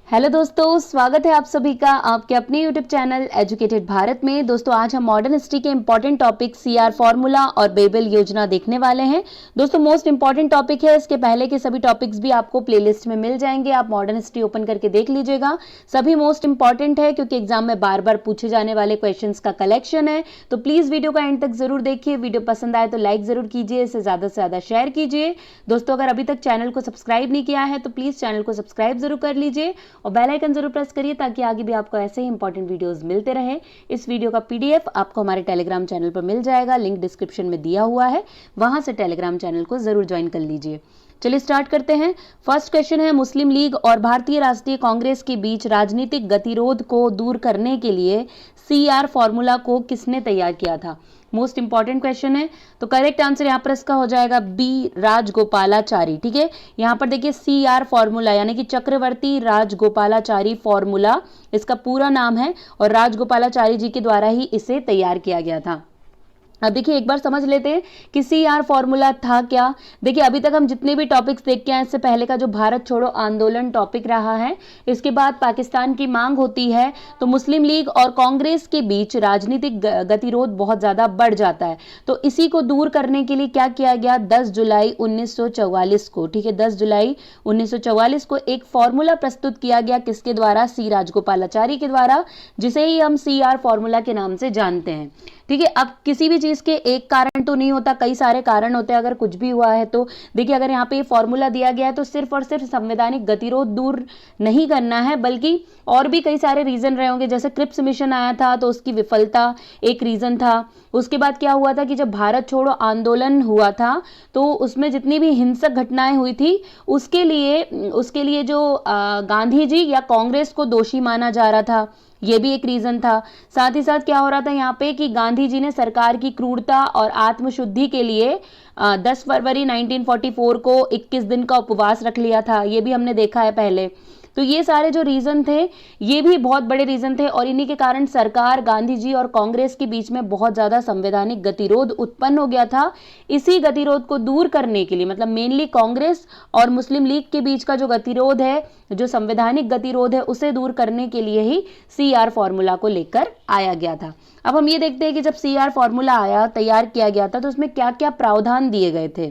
Hello दोस्तों, स्वागत है आप सभी का आपके अपने यूट्यूब चैनल एजुकेटेड भारत में। दोस्तों आज हम मॉडर्न हिस्ट्री के इंपॉर्टेंट टॉपिक सीआर फॉर्मूला और बेबल योजना देखने वाले हैं। दोस्तों मोस्ट इंपॉर्टेंट टॉपिक है, इसके पहले के सभी टॉपिक्स भी आपको प्लेलिस्ट में मिल जाएंगे, आप मॉडर्न हिस्ट्री ओपन करके देख लीजिएगा। सभी मोस्ट इंपॉर्टेंट है क्योंकि एग्जाम में बार बार पूछे जाने वाले क्वेश्चन का कलेक्शन है। तो प्लीज वीडियो का एंड तक जरूर देखिए। वीडियो पसंद आए तो लाइक जरूर कीजिए, इसे ज्यादा से ज्यादा शेयर कीजिए। दोस्तों अगर अभी तक चैनल को सब्सक्राइब नहीं किया है तो प्लीज चैनल को सब्सक्राइब जरूर कर लीजिए और बेल आइकन जरूर प्रेस करिए ताकि आगे भी आपको ऐसे ही इंपॉर्टेंट वीडियोस मिलते रहे। इस वीडियो का पीडीएफ आपको हमारे टेलीग्राम चैनल पर मिल जाएगा, लिंक डिस्क्रिप्शन में दिया हुआ है, वहां से टेलीग्राम चैनल को जरूर ज्वाइन कर लीजिए। चलिए स्टार्ट करते हैं। फर्स्ट क्वेश्चन है, मुस्लिम लीग और भारतीय राष्ट्रीय कांग्रेस के बीच राजनीतिक गतिरोध को दूर करने के लिए सीआर फॉर्मूला को किसने तैयार किया था? मोस्ट इंपॉर्टेंट क्वेश्चन है। तो करेक्ट आंसर यहाँ पर इसका हो जाएगा बी, राजगोपालाचारी। ठीक है, यहाँ पर देखिए सीआर फॉर्मूला यानी कि चक्रवर्ती राजगोपालाचारी फॉर्मूला इसका पूरा नाम है और राजगोपालाचारी जी के द्वारा ही इसे तैयार किया गया था। अब देखिए एक बार समझ लेते हैं कि सीआर फॉर्मूला था क्या। देखिए अभी तक हम जितने भी टॉपिक्स देख के आए, इससे पहले का जो भारत छोड़ो आंदोलन टॉपिक रहा है, इसके बाद पाकिस्तान की मांग होती है तो मुस्लिम लीग और कांग्रेस के बीच राजनीतिक गतिरोध बहुत ज्यादा बढ़ जाता है। तो इसी को दूर करने के लिए क्या किया गया, 10 जुलाई 1944 को, ठीक है 10 जुलाई 1944 को एक फॉर्मूला प्रस्तुत किया गया। किसके द्वारा? सी राजगोपालाचारी के द्वारा, जिसे ही हम सीआर फॉर्मूला के नाम से जानते हैं। ठीक है, अब किसी भी चीज के एक कारण तो नहीं होता, कई सारे कारण होते हैं अगर कुछ भी हुआ है तो। देखिए अगर यहाँ पे ये फॉर्मूला दिया गया है तो सिर्फ और सिर्फ संवैधानिक गतिरोध दूर नहीं करना है, बल्कि और भी कई सारे रीजन रहे होंगे। जैसे क्रिप्स मिशन आया था तो उसकी विफलता एक रीजन था। उसके बाद क्या हुआ था कि जब भारत छोड़ो आंदोलन हुआ था तो उसमें जितनी भी हिंसक घटनाएं हुई थी उसके लिए जो गांधी जी या कांग्रेस को दोषी माना जा रहा था, ये भी एक रीजन था। साथ ही साथ क्या हो रहा था यहाँ पे कि गांधी जी ने सरकार की क्रूरता और आत्मशुद्धि के लिए 10 फरवरी 1944 को 21 दिन का उपवास रख लिया था, ये भी हमने देखा है पहले। तो ये सारे जो रीजन थे ये भी बहुत बड़े रीजन थे और इन्हीं के कारण सरकार, गांधी जी और कांग्रेस के बीच में बहुत ज्यादा संवैधानिक गतिरोध उत्पन्न हो गया था। इसी गतिरोध को दूर करने के लिए, मतलब मेनली कांग्रेस और मुस्लिम लीग के बीच का जो गतिरोध है, जो संवैधानिक गतिरोध है, उसे दूर करने के लिए ही सीआर फॉर्मूला को लेकर आया गया था। अब हम ये देखते हैं कि जब सीआर फॉर्मूला आया, तैयार किया गया था, तो उसमें क्या क्या प्रावधान दिए गए थे,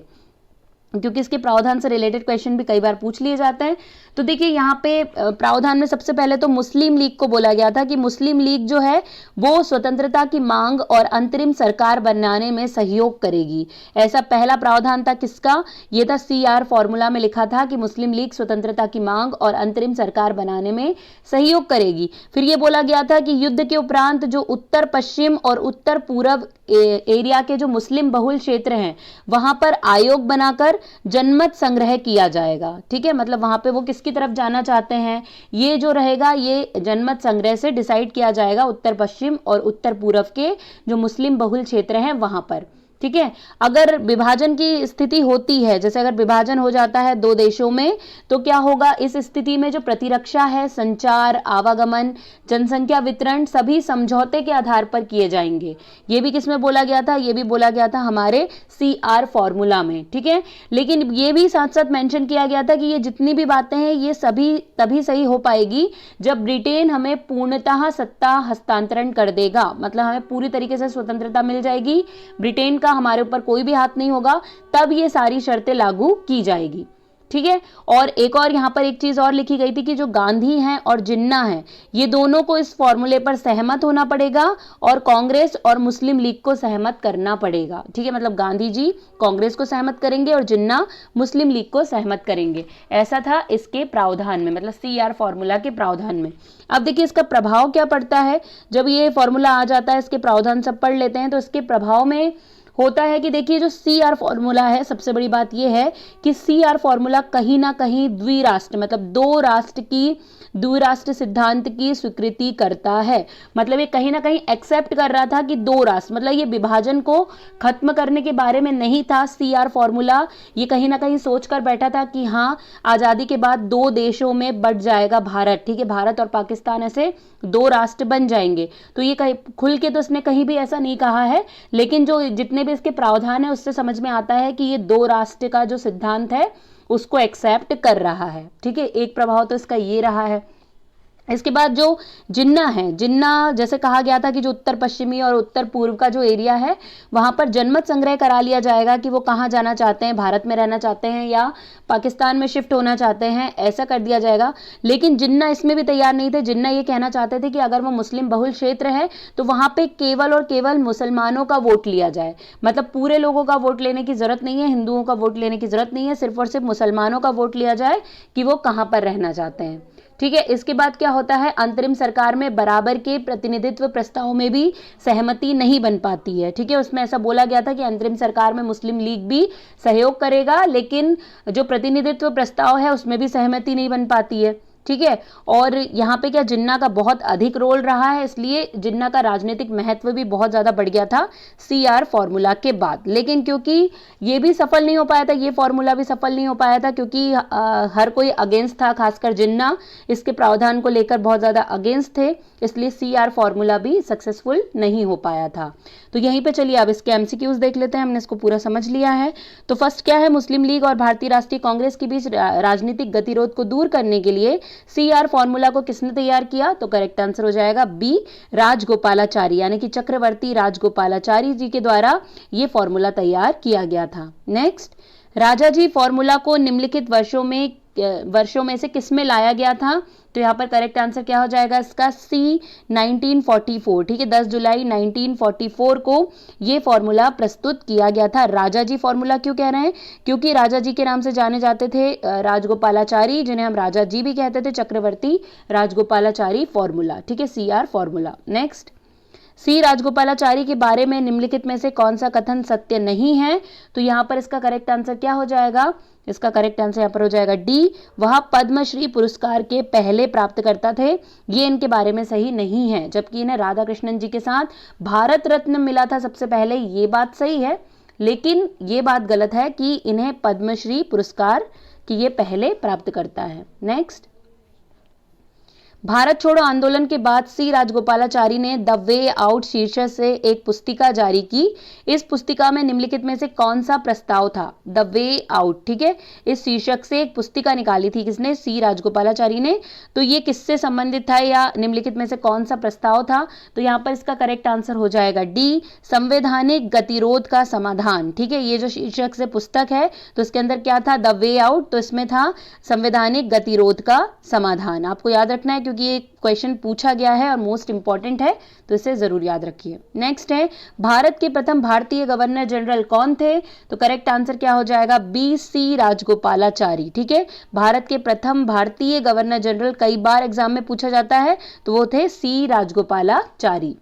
क्योंकि इसके प्रावधान से रिलेटेड क्वेश्चन भी कई बार पूछ लिए जाते हैं। तो देखिए यहाँ पे प्रावधान में सबसे पहले तो मुस्लिम लीग को बोला गया था कि मुस्लिम लीग जो है वो स्वतंत्रता की मांग और अंतरिम सरकार बनाने में सहयोग करेगी। ऐसा पहला प्रावधान था किसका? ये था सीआर फॉर्मूला में लिखा था कि मुस्लिम लीग स्वतंत्रता की मांग और अंतरिम सरकार बनाने में सहयोग करेगी। फिर ये बोला गया था कि युद्ध के उपरांत जो उत्तर पश्चिम और उत्तर पूर्व एरिया के जो मुस्लिम बहुल क्षेत्र हैं वहां पर आयोग बनाकर जनमत संग्रह किया जाएगा। ठीक है, मतलब वहां पे वो किसकी तरफ जाना चाहते हैं, ये जो रहेगा ये जनमत संग्रह से डिसाइड किया जाएगा, उत्तर पश्चिम और उत्तर पूर्व के जो मुस्लिम बहुल क्षेत्र हैं वहां पर। ठीक है, अगर विभाजन की स्थिति होती है, जैसे अगर विभाजन हो जाता है दो देशों में, तो क्या होगा, इस स्थिति में जो प्रतिरक्षा है, संचार, आवागमन, जनसंख्या वितरण सभी समझौते के आधार पर किए जाएंगे। ये भी किसमें बोला गया था? ये भी बोला गया था हमारे सीआर फॉर्मूला में। ठीक है, लेकिन ये भी साथ साथ मेंशन किया गया था कि ये जितनी भी बातें हैं ये सभी तभी सही हो पाएगी जब ब्रिटेन हमें पूर्णतः सत्ता हस्तांतरण कर देगा, मतलब हमें पूरी तरीके से स्वतंत्रता मिल जाएगी, ब्रिटेन हमारे ऊपर कोई भी हाथ नहीं होगा, तब ये सारी शर्तें लागू की जाएगी। ठीक है, और एक और यहाँ पर एक चीज और लिखी गई थी कि जो गांधी हैं और जिन्ना हैं ये दोनों को इस फॉर्मूले पर सहमत होना पड़ेगा और कांग्रेस और मुस्लिम लीग को सहमत करना पड़ेगा। ठीक है, मतलब गांधी जी कांग्रेस को सहमत करेंगे और जिन्ना मुस्लिम लीग को सहमत करेंगे। ऐसा था इसके प्रावधान में, मतलब सीआर फॉर्मूला के प्रावधान में। अब देखिए इसका प्रभाव क्या पड़ता है जब ये फॉर्मूला आ जाता है, इसके प्रावधान सब पढ़ लेते हैं। तो इसके प्रभाव में होता है कि देखिए जो सीआर फॉर्मूला है, सबसे बड़ी बात यह है कि सीआर फॉर्मूला कहीं ना कहीं द्विराष्ट्र, मतलब दो राष्ट्र की, द्विराष्ट्र सिद्धांत की स्वीकृति करता है। मतलब ये कहीं ना कहीं एक्सेप्ट कर रहा था कि दो राष्ट्र, मतलब ये विभाजन को खत्म करने के बारे में नहीं था सीआर फॉर्मूला। ये कहीं ना कहीं सोच कर बैठा था कि हाँ आजादी के बाद दो देशों में बट जाएगा भारत। ठीक है, भारत और पाकिस्तान ऐसे दो राष्ट्र बन जाएंगे। तो ये कहीं खुल के तो इसने कहीं भी ऐसा नहीं कहा है, लेकिन जो जितने भी इसके प्रावधान है उससे समझ में आता है कि ये दो राष्ट्र का जो सिद्धांत है उसको एक्सेप्ट कर रहा है। ठीक है, एक प्रभाव तो इसका ये रहा है। इसके बाद जो जिन्ना है, जिन्ना जैसे कहा गया था कि जो उत्तर पश्चिमी और उत्तर पूर्व का जो एरिया है वहां पर जनमत संग्रह करा लिया जाएगा कि वो कहाँ जाना चाहते हैं, भारत में रहना चाहते हैं या पाकिस्तान में शिफ्ट होना चाहते हैं, ऐसा कर दिया जाएगा। लेकिन जिन्ना इसमें भी तैयार नहीं थे। जिन्ना ये कहना चाहते थे कि अगर वो मुस्लिम बहुल क्षेत्र है तो वहां पे केवल और केवल मुसलमानों का वोट लिया जाए, मतलब पूरे लोगों का वोट लेने की जरूरत नहीं है, हिंदुओं का वोट लेने की जरूरत नहीं है, सिर्फ और सिर्फ मुसलमानों का वोट लिया जाए कि वो कहां पर रहना चाहते हैं। ठीक है, इसके बाद क्या होता है, अंतरिम सरकार में बराबर के प्रतिनिधित्व प्रस्ताव में भी सहमति नहीं बन पाती है। ठीक है, उसमें ऐसा बोला गया था कि अंतरिम सरकार में मुस्लिम लीग भी सहयोग करेगा, लेकिन जो प्रतिनिधित्व प्रस्ताव है उसमें भी सहमति नहीं बन पाती है। ठीक है, और यहाँ पे क्या जिन्ना का बहुत अधिक रोल रहा है, इसलिए जिन्ना का राजनीतिक महत्व भी बहुत ज्यादा बढ़ गया था CR फॉर्मूला के बाद। लेकिन क्योंकि ये भी सफल नहीं हो पाया था, ये फॉर्मूला भी सफल नहीं हो पाया था, क्योंकि हर कोई अगेंस्ट था, खासकर जिन्ना इसके प्रावधान को लेकर बहुत ज्यादा अगेंस्ट थे, इसलिए CR फॉर्मूला भी सक्सेसफुल नहीं हो पाया था। तो यहीं पे चलिए अब इसके MCQs देख लेते हैं, हमने इसको पूरा समझ लिया है। तो फर्स्ट क्या है, मुस्लिम लीग और भारतीय राष्ट्रीय कांग्रेस के बीच राजनीतिक गतिरोध को दूर करने के लिए CR फॉर्मूला को किसने तैयार किया, तो करेक्ट आंसर हो जाएगा B, राजगोपालाचारी, यानी कि चक्रवर्ती राजगोपालाचारी जी के द्वारा ये फॉर्मूला तैयार किया गया था। नेक्स्ट, राजाजी फॉर्मूला को निम्नलिखित वर्षों में से किसमें लाया गया था, तो यहाँ पर करेक्ट आंसर क्या हो जाएगा इसका C, 1944। ठीक है, 10 जुलाई 1944 को ये फॉर्मूला प्रस्तुत किया गया था। राजाजी फॉर्मूला क्यों कह रहे हैं, क्योंकि राजाजी के नाम से जाने जाते थे राजगोपालाचारी, जिन्हें हम राजाजी भी कहते थे, चक्रवर्ती राजगोपालाचारी फॉर्मूला। ठीक है, CR formula. Next, C Rajagopalachari के बारे में निम्नलिखित में से कौन सा कथन सत्य नहीं है, तो यहाँ पर इसका करेक्ट आंसर क्या हो जाएगा, इसका करेक्ट आंसर यहाँ पर हो जाएगा D, वह पद्मश्री पुरस्कार के पहले प्राप्तकर्ता थे, ये इनके बारे में सही नहीं है, जबकि इन्हें राधा कृष्णन जी के साथ भारत रत्न मिला था सबसे पहले, ये बात सही है, लेकिन ये बात गलत है कि इन्हें पद्मश्री पुरस्कार की ये पहले प्राप्तकर्ता है। नेक्स्ट, भारत छोड़ो आंदोलन के बाद C राजगोपालाचारी ने द वे आउट शीर्षक से एक पुस्तिका जारी की। इस पुस्तिका में निम्नलिखित में से कौन सा प्रस्ताव था, द वे आउट। ठीक है, इस शीर्षक से एक पुस्तिका निकाली थी किसने, C राजगोपालाचारी ने। तो ये किससे संबंधित था या निम्नलिखित में से कौन सा प्रस्ताव था, तो यहाँ पर इसका करेक्ट आंसर हो जाएगा D, संवैधानिक गतिरोध का समाधान। ठीक है, ये जो शीर्षक से पुस्तक है तो इसके अंदर क्या था, द वे आउट, तो इसमें था संवैधानिक गतिरोध का समाधान। आपको याद रखना है क्योंकि ये क्वेश्चन पूछा गया है और मोस्ट इंपॉर्टेंट है, तो इसे जरूर याद रखिए। नेक्स्ट है, भारत के प्रथम भारतीय गवर्नर जनरल कौन थे, तो करेक्ट आंसर क्या हो जाएगा B, C राजगोपालाचारी। ठीक है, भारत के प्रथम भारतीय गवर्नर जनरल कई बार एग्जाम में पूछा जाता है, तो वो थे C राजगोपालाचारी।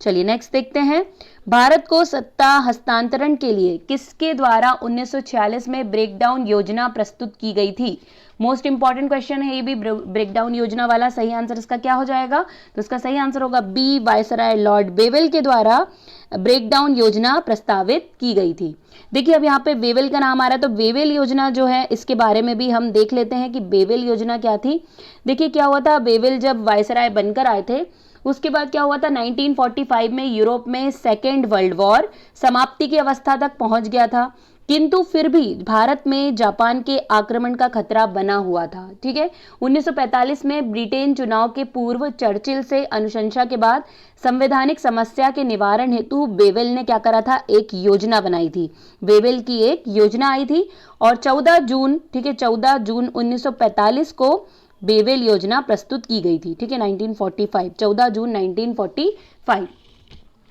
चलिए नेक्स्ट देखते हैं, भारत को सत्ता हस्तांतरण के लिए किसके द्वारा 1946 में ब्रेकडाउन योजना प्रस्तुत की गई थी। मोस्ट इंपॉर्टेंट क्वेश्चन है ये भी, ब्रेकडाउन योजना वाला। सही आंसर इसका क्या हो जाएगा, तो इसका सही आंसर होगा B, वायसराय लॉर्ड बेवेल के द्वारा ब्रेकडाउन योजना प्रस्तावित की गई थी। देखिए अब यहाँ पे बेवेल का नाम आ रहा है, तो बेवेल योजना जो है इसके बारे में भी हम देख लेते हैं कि बेवेल योजना क्या थी। देखिए क्या हुआ था, बेवेल जब वायसराय बनकर आए थे उसके बाद क्या हुआ था, 1945 में यूरोप में सेकेंड वर्ल्ड वॉर समाप्ति की अवस्था तक पहुंच गया था, किंतु फिर भी भारत में जापान के आक्रमण का खतरा बना हुआ था। ठीक है, 1945 में ब्रिटेन चुनाव के पूर्व चर्चिल से अनुशंसा के बाद संवैधानिक समस्या के निवारण हेतु बेवेल ने क्या करा था, एक योजना बनाई थी। बेवेल की एक योजना आई थी और 14 जून, ठीक है, 14 जून 1945 को बेवेल योजना प्रस्तुत की गई थी। ठीक है, 1945, 14 जून 1945।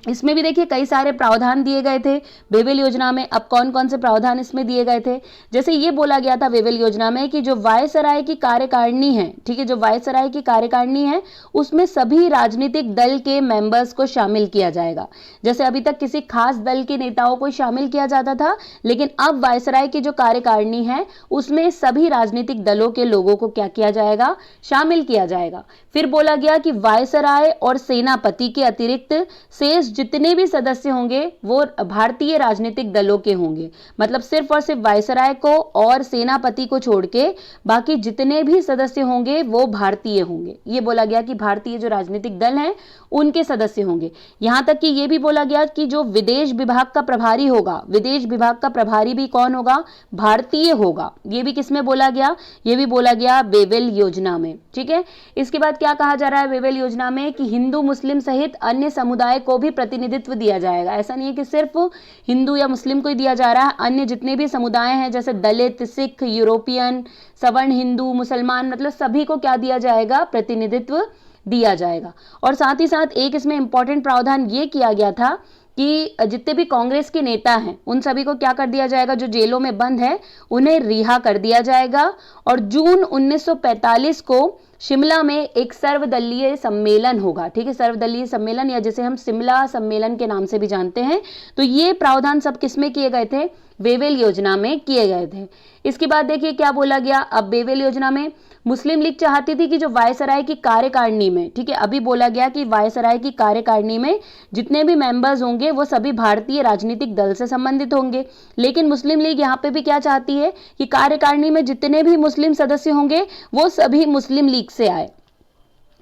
इसमें भी देखिए कई सारे प्रावधान दिए गए थे बेवेल योजना में। अब कौन कौन से प्रावधान इसमें दिए गए थे, जैसे ये बोला गया था बेवेल योजना में कि जो वायसराय की कार्यकारिणी है, ठीक है, जो वायसराय की कार्यकारिणी है उसमें सभी राजनीतिक दल के मेंबर्स को शामिल किया जाएगा। जैसे अभी तक किसी खास दल के नेताओं को शामिल किया जाता था, लेकिन अब वायसराय की जो कार्यकारिणी है उसमें सभी राजनीतिक दलों के लोगों को क्या किया जाएगा, शामिल किया जाएगा। फिर बोला गया कि वायसराय और सेनापति के अतिरिक्त शेष जितने भी सदस्य होंगे वो भारतीय राजनीतिक दलों के होंगे, मतलब सिर्फ और सिर्फ वायसराय को और सेनापति को छोड़ के बाकी जितने भी सदस्य होंगे वो भारतीय होंगे। ये बोला गया कि भारतीय जो राजनीतिक दल हैं उनके सदस्य होंगे। यहां तक कि ये भी बोला गया कि जो विदेश विभाग का प्रभारी होगा, विदेश विभाग का प्रभारी भी कौन होगा, भारतीय होगा। ये भी किसमें बोला गया, ये भी बोला गया वेवेल योजना में। ठीक है, इसके बाद क्या कहा जा रहा है वेवेल योजना में कि हिंदू मुस्लिम सहित अन्य समुदाय को भी प्रतिनिधित्व दिया जाएगा। ऐसा नहीं है कि सिर्फ हिंदू या मुस्लिम को ही दिया जा रहा है, अन्य जितने भी समुदाय हैं जैसे दलित, सिख, यूरोपियन, सवर्ण हिंदू, मुसलमान, मतलब सभी को क्या दिया जाएगा, प्रतिनिधित्व दिया जाएगा। और साथ ही साथ एक इसमें इंपॉर्टेंट प्रावधान ये किया गया था कि जितने भी कांग्रेस के नेता हैं उन सभी को क्या कर दिया जाएगा, जो जेलों में बंद है उन्हें रिहा कर दिया जाएगा। और जून 1945 को शिमला में एक सर्वदलीय सम्मेलन होगा। ठीक है, सर्वदलीय सम्मेलन या जिसे हम शिमला सम्मेलन के नाम से भी जानते हैं। तो ये प्रावधान सब किसमें किए गए थे, वेवेल योजना में किए गए थे। इसके बाद देखिए क्या बोला गया, अब वेवेल योजना में मुस्लिम लीग चाहती थी कि जो वायसराय की कार्यकारिणी में, ठीक है, अभी बोला गया कि वायसराय की कार्यकारिणी में जितने भी मेंबर्स होंगे वो सभी भारतीय राजनीतिक दल से संबंधित होंगे। लेकिन मुस्लिम लीग यहाँ पे भी क्या चाहती है कि कार्यकारिणी में जितने भी मुस्लिम सदस्य होंगे वो सभी मुस्लिम लीग से आए।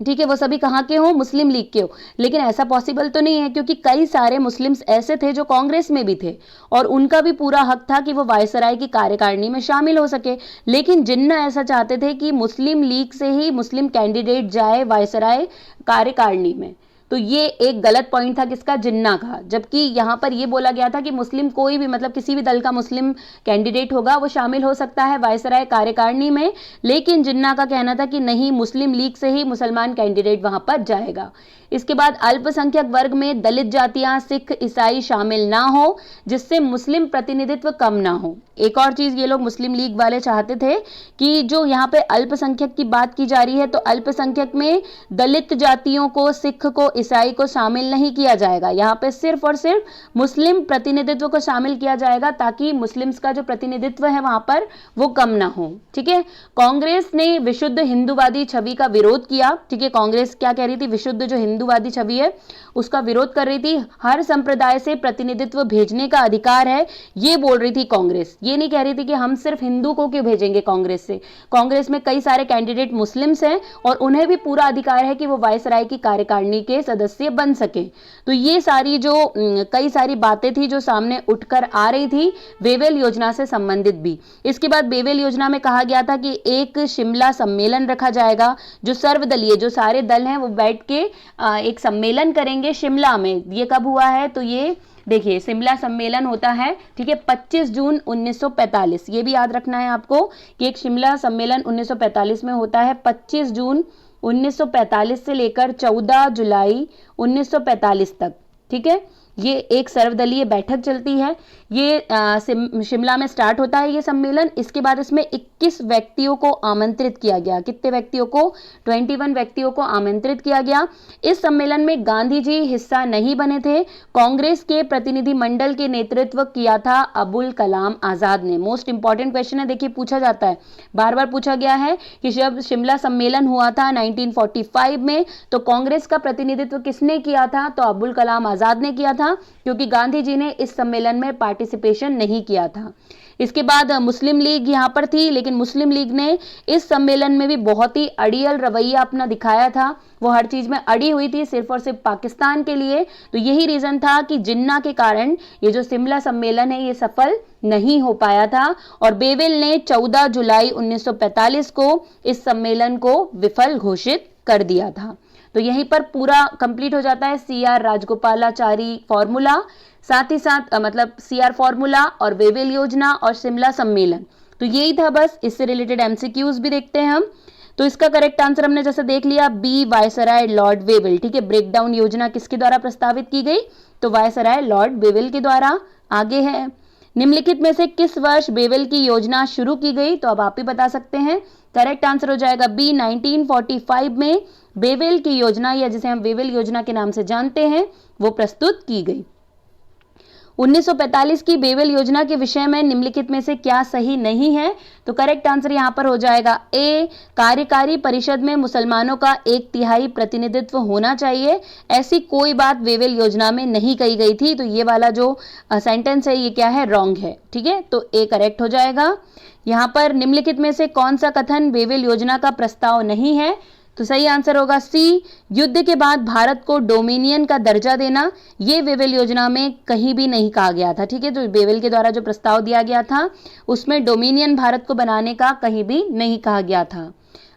ठीक है, वो सभी कहाँ के हो, मुस्लिम लीग के हो। लेकिन ऐसा पॉसिबल तो नहीं है क्योंकि कई सारे मुस्लिम्स ऐसे थे जो कांग्रेस में भी थे और उनका भी पूरा हक था कि वो वायसराय की कार्यकारिणी में शामिल हो सके। लेकिन जिन्ना ऐसा चाहते थे कि मुस्लिम लीग से ही मुस्लिम कैंडिडेट जाए वायसराय कार्यकारिणी में। तो ये एक गलत पॉइंट था किसका, जिन्ना का। जबकि यहाँ पर ये बोला गया था कि मुस्लिम कोई भी, मतलब किसी भी दल का मुस्लिम कैंडिडेट होगा वो शामिल हो सकता है वायसराय कार्यकारिणी में। लेकिन जिन्ना का कहना था कि नहीं, मुस्लिम लीग से ही मुसलमान कैंडिडेट वहां पर जाएगा। इसके बाद अल्पसंख्यक वर्ग में दलित जातियां, सिख, ईसाई शामिल ना हो जिससे मुस्लिम प्रतिनिधित्व कम ना हो। एक और चीज ये लोग मुस्लिम लीग वाले चाहते थे कि जो यहाँ पे अल्पसंख्यक की बात की जा रही है तो अल्पसंख्यक में दलित जातियों को, सिख को, ईसाई को शामिल नहीं किया जाएगा। यहाँ पे सिर्फ और सिर्फ मुस्लिम प्रतिनिधित्व को शामिल किया जाएगा ताकि मुस्लिम्स का जो प्रतिनिधित्व है वहां पर वो कम ना हो। ठीक है, कांग्रेस ने विशुद्ध हिंदूवादी छवि का विरोध किया। ठीक है, कांग्रेस क्या कह रही थी, विशुद्ध जो हिंदूवादी छवि है उसका विरोध कर रही थी। हर संप्रदाय से प्रतिनिधित्व भेजने का अधिकार है, ये बोल रही थी कांग्रेस। ये नहीं कह रही थी कि हम सिर्फ हिंदू को क्यों भेजेंगे कांग्रेस से। कांग्रेस में कई सारे कैंडिडेट मुस्लिम्स हैं और उन्हें भी पूरा अधिकार है कि वो वायसराय की कार्यकारिणी के सदस्य बन सके। तो ये सारी जो कई सारी बातें थी जो सामने उठकर आ रही थी वेवेल योजना से संबंधित भी। इसके बाद वेवेल योजना में कहा गया था कि एक शिमला सम्मेलन रखा जाएगा, जो सर्वदलीय, जो सारे दल हैं वो बैठ के एक सम्मेलन करेंगे शिमला में। ये कब हुआ है, तो ये देखिए शिमला सम्मेलन होता है, ठीक है, 25 जून 1945। ये भी याद रखना है आपको कि एक शिमला सम्मेलन 1945 में होता है, 25 जून 1945 से लेकर 14 जुलाई 1945 तक। ठीक है, ये एक सर्वदलीय बैठक चलती है। ये शिमला में स्टार्ट होता है ये सम्मेलन। इसके बाद इसमें 21 व्यक्तियों को आमंत्रित किया गया। कितने व्यक्तियों को, 21 व्यक्तियों को आमंत्रित किया गया। इस सम्मेलन में गांधी जी हिस्सा नहीं बने थे। कांग्रेस के प्रतिनिधि मंडल के नेतृत्व किया था अबुल कलाम आजाद ने। मोस्ट इंपॉर्टेंट क्वेश्चन है, देखिए पूछा जाता है, बार बार पूछा गया है कि जब शिमला सम्मेलन हुआ था 1945 में तो कांग्रेस का प्रतिनिधित्व किसने किया था, तो अबुल कलाम आजाद ने किया था, क्योंकि गांधी जी ने इस सम्मेलन में पार्टिसिपेशन नहीं किया था। इसके बाद मुस्लिम लीग यहां पर थी, लेकिन मुस्लिम लीग ने इस सम्मेलन में भी बहुत ही अड़ियल रवैया अपना दिखाया था। वो हर चीज में अड़ी हुई थी, सिर्फ और सिर्फ पाकिस्तान के लिए। तो यही रीजन था कि जिन्ना के कारण ये जो शिमला सम्मेलन है ये सफल नहीं हो पाया था और वेवेल ने 14 जुलाई 1945 को इस सम्मेलन को विफल घोषित कर दिया था। तो यहीं पर पूरा कंप्लीट हो जाता है CR राजगोपालाचारी फॉर्मूला, साथ ही साथ मतलब CR फॉर्मूला और वेवेल योजना और शिमला सम्मेलन। तो यही था बस, इससे रिलेटेड MCQs भी देखते हैं हम। तो इसका करेक्ट आंसर हमने जैसे देख लिया, बी वायसराय लॉर्ड वेवेल। ठीक है, ब्रेकडाउन योजना किसके द्वारा प्रस्तावित की गई, तो वायसराय लॉर्ड वेवेल के द्वारा। आगे है, निम्नलिखित में से किस वर्ष वेवेल की योजना शुरू की गई, तो अब आप ही बता सकते हैं। करेक्ट आंसर हो जाएगा बी, 1945 में वेवेल की योजना, या जिसे हम वेवेल योजना के नाम से जानते हैं, वो प्रस्तुत की गई। 1945 की बेबल योजना के विषय में निम्नलिखित में से क्या सही नहीं है? तो करेक्ट आंसर यहां पर हो जाएगा ए, कार्यकारी परिषद में मुसलमानों का 1/3 प्रतिनिधित्व होना चाहिए। ऐसी कोई बात बेबल योजना में नहीं कही गई थी, तो ये वाला जो सेंटेंस है ये क्या है? रॉन्ग है। ठीक है, तो ए करेक्ट हो जाएगा। यहां पर निम्नलिखित में से कौन सा कथन बेबल योजना का प्रस्ताव नहीं है? तो सही आंसर होगा सी, युद्ध के बाद भारत को डोमिनियन का दर्जा देना। ये बेबल योजना में कहीं भी नहीं कहा गया था। ठीक है, तो बेबल के द्वारा जो प्रस्ताव दिया गया था उसमें डोमिनियन भारत को बनाने का कहीं भी नहीं कहा गया था।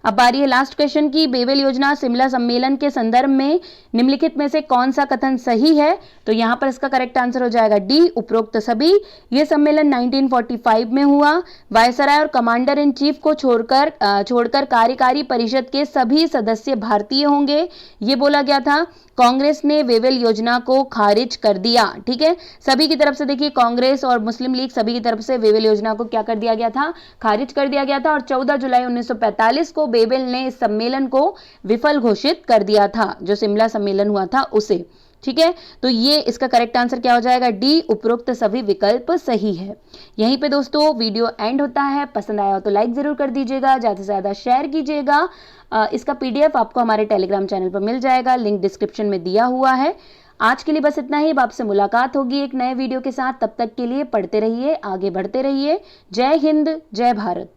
अब बारी है लास्ट क्वेश्चन की, बेबल योजना शिमला सम्मेलन के संदर्भ में निम्नलिखित में से कौन सा कथन सही है? तो यहां पर इसका करेक्ट आंसर हो जाएगा डी, उपरोक्त सभी। यह सम्मेलन 1945 में हुआ। वायसराय और कमांडर इन चीफ को छोड़कर कार्यकारी परिषद के सभी सदस्य भारतीय होंगे, ये बोला गया था। कांग्रेस ने बेबल योजना को खारिज कर दिया। ठीक है, सभी की तरफ से देखिए, कांग्रेस और मुस्लिम लीग सभी की तरफ से बेबल योजना को क्या कर दिया गया था? खारिज कर दिया गया था। और 14 जुलाई 1945 को बेबल ने इस सम्मेलन को विफल घोषित कर दिया था, जो शिमला सम्मेलन हुआ था उसे। ठीक है, तो ये इसका करेक्ट आंसर क्या हो जाएगा? डी, उपरोक्त सभी विकल्प सही है। यहीं पे दोस्तों वीडियो एंड होता है। पसंद आया हो तो लाइक जरूर कर दीजिएगा, ज्यादा से ज्यादा शेयर कीजिएगा। इसका पीडीएफ आपको हमारे टेलीग्राम चैनल पर मिल जाएगा, लिंक डिस्क्रिप्शन में दिया हुआ है। आज के लिए बस इतना ही। अब आपसे मुलाकात होगी एक नए वीडियो के साथ। तब तक के लिए पढ़ते रहिए, आगे बढ़ते रहिए। जय हिंद, जय भारत।